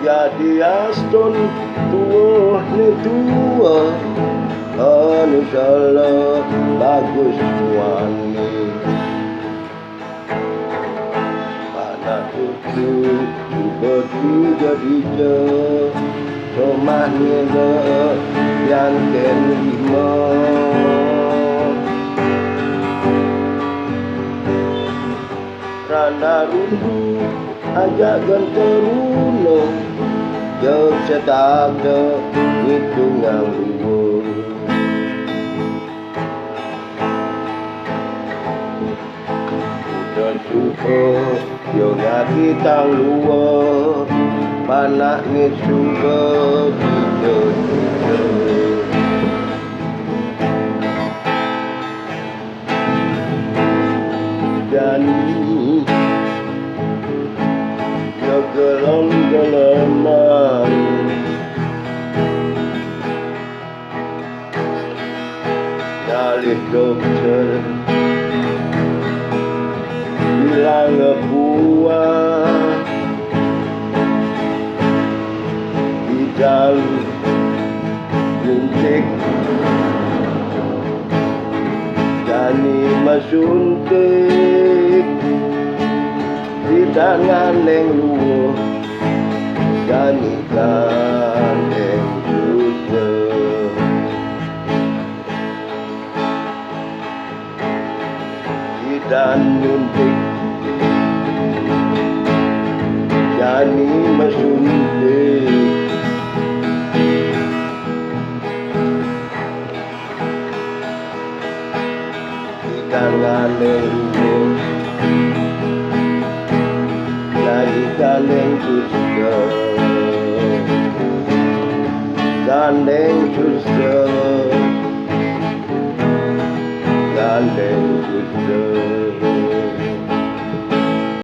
jadi aston tua ni tua anu salah bagus wani anak cucu tiba tiga rumah nila yang kelima rana rundu ajak ganteruno jauh setakda itu nganggur udah suka yo ngati tang luar panak ni suka tidur dan yo gelong-gelongan nyalih dokter bilang ngebuat di dalam suntik jani masuntik di tangan yang luar jani gandeng suster di dan nyuntik jani masuntik di tangan yang luar jani gandeng suster gandeng suster gandeng suster